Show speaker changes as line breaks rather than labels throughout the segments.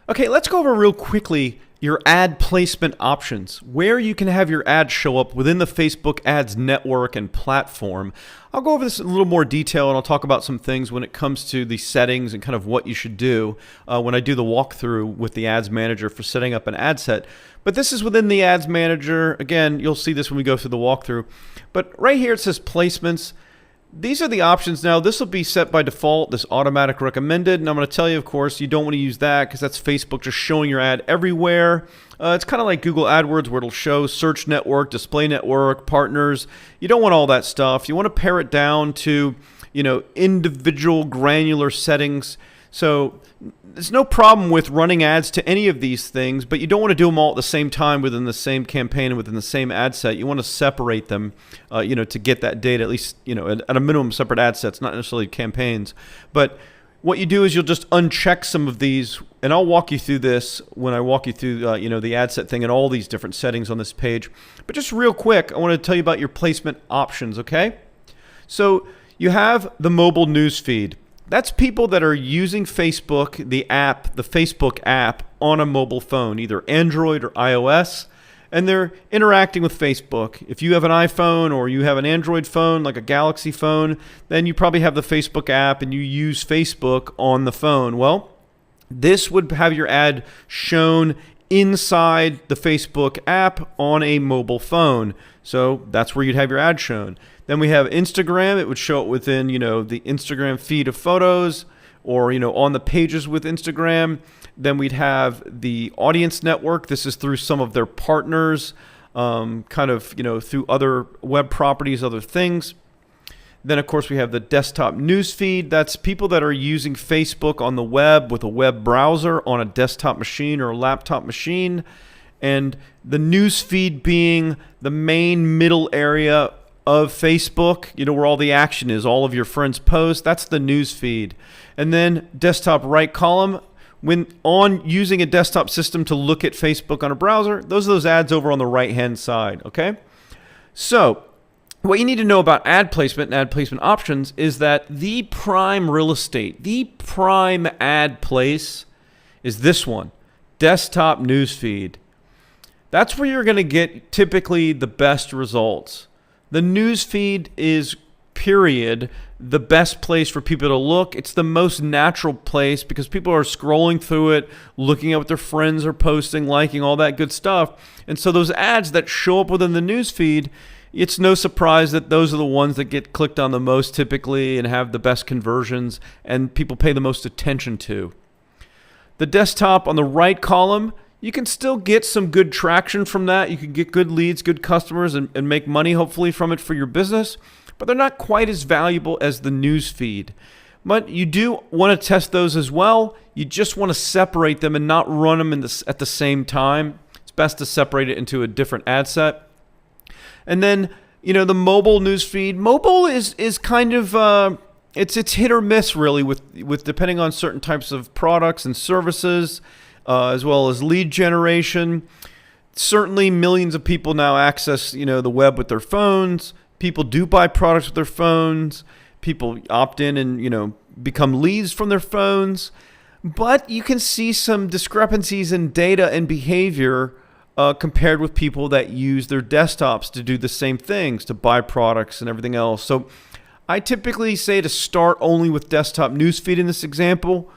Okay, let's go over real quickly your ad placement options, where you can have your ads show up within the Facebook ads network and platform. I'll go over this in a little more detail, and I'll talk about some things when it comes to the settings and kind of what you should do when I do the walkthrough with the ads manager for setting up an ad set. But this is within the ads manager. Again, you'll see this when we go through the walkthrough. But right here it says placements. These are the options now. This will be set by default, this automatic recommended. And I'm going to tell you, of course, you don't want to use that because that's Facebook just showing your ad everywhere. It's kind of like Google AdWords where it'll show search network, display network, partners. You don't want all that stuff. You want to pare it down to, individual granular settings. So there's no problem with running ads to any of these things, but you don't want to do them all at the same time within the same campaign and within the same ad set. You want to separate them, to get that data, at least, at a minimum separate ad sets, not necessarily campaigns. But what you do is you'll just uncheck some of these, and I'll walk you through this when I walk you through, the ad set thing and all these different settings on this page. But just real quick, I want to tell you about your placement options, okay? So you have the mobile news feed. That's people that are using Facebook, the Facebook app, on a mobile phone, either Android or iOS, and they're interacting with Facebook. If you have an iPhone or you have an Android phone, like a Galaxy phone, then you probably have the Facebook app and you use Facebook on the phone. Well, this would have your ad shown inside the Facebook app on a mobile phone. So that's where you'd have your ad shown. Then we have Instagram. It would show it within, the Instagram feed of photos or, on the pages with Instagram. Then we'd have the audience network. This is through some of their partners, through other web properties, other things. Then, of course, we have the desktop news feed. That's people that are using Facebook on the web with a web browser on a desktop machine or a laptop machine. And the news feed being the main middle area of Facebook, where all the action is, all of your friends' posts. That's the news feed. And then desktop right column, when on using a desktop system to look at Facebook on a browser, those are those ads over on the right-hand side, okay? So what you need to know about ad placement and ad placement options is that the prime real estate, the prime ad place is this one, desktop news feed. That's where you're going to get typically the best results. The news feed is, period, the best place for people to look. It's the most natural place because people are scrolling through it, looking at what their friends are posting, liking, all that good stuff. And so those ads that show up within the news feed, it's no surprise that those are the ones that get clicked on the most typically and have the best conversions and people pay the most attention to. The desktop on the right column, you can still get some good traction from that. You can get good leads, good customers, and make money hopefully from it for your business, but they're not quite as valuable as the news feed. But you do want to test those as well. You just want to separate them and not run them at the same time. It's best to separate it into a different ad set. And then, the mobile news feed. Mobile is kind of, it's hit or miss really with depending on certain types of products and services. As well as lead generation. Certainly millions of people now access, the web with their phones. People do buy products with their phones. People opt in and, become leads from their phones. But you can see some discrepancies in data and behavior compared with people that use their desktops to do the same things, to buy products and everything else. So I typically say to start only with desktop newsfeed in this example.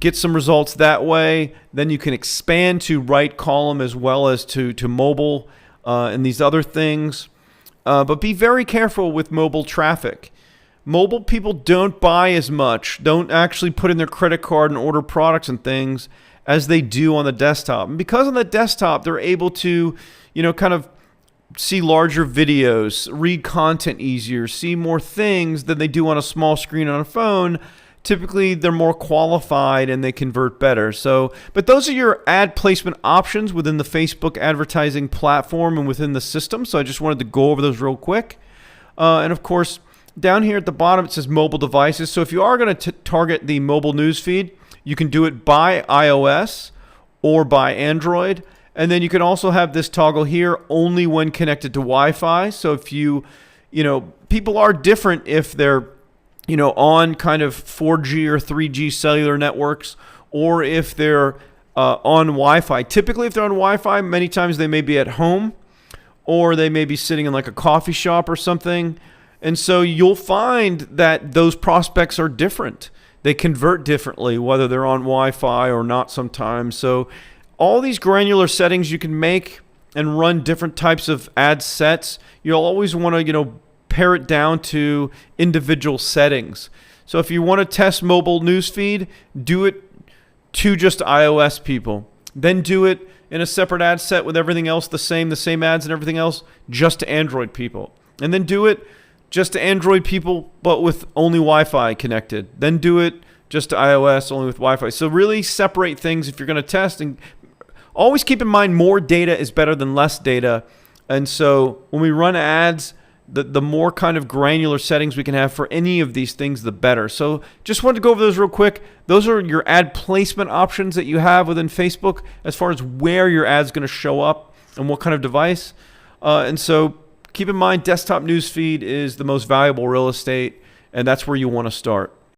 Get some results that way. Then you can expand to right column as well as to mobile and these other things. But be very careful with mobile traffic. Mobile people don't buy as much, don't actually put in their credit card and order products and things as they do on the desktop. And because on the desktop, they're able to, kind of see larger videos, read content easier, see more things than they do on a small screen on a phone. Typically, they're more qualified and they convert better. But those are your ad placement options within the Facebook advertising platform and within the system. So I just wanted to go over those real quick. And of course, down here at the bottom, it says mobile devices. So if you are going to target the mobile news feed, you can do it by iOS or by Android. And then you can also have this toggle here only when connected to Wi-Fi. So if people are different if they're on kind of 4G or 3G cellular networks, or if they're on Wi-Fi. Typically, if they're on Wi-Fi, many times they may be at home or they may be sitting in like a coffee shop or something. And so you'll find that those prospects are different. They convert differently, whether they're on Wi-Fi or not sometimes. So all these granular settings you can make and run different types of ad sets. You'll always want to, pare it down to individual settings. So if you want to test mobile newsfeed, do it to just iOS people. Then do it in a separate ad set with everything else the same ads and everything else, just to Android people. And then do it just to Android people, but with only Wi-Fi connected. Then do it just to iOS, only with Wi-Fi. So really separate things if you're going to test, and always keep in mind more data is better than less data. And so when we run ads, the more kind of granular settings we can have for any of these things, the better. So just wanted to go over those real quick. Those are your ad placement options that you have within Facebook as far as where your ad's going to show up and what kind of device. And so keep in mind, desktop newsfeed is the most valuable real estate, and that's where you want to start.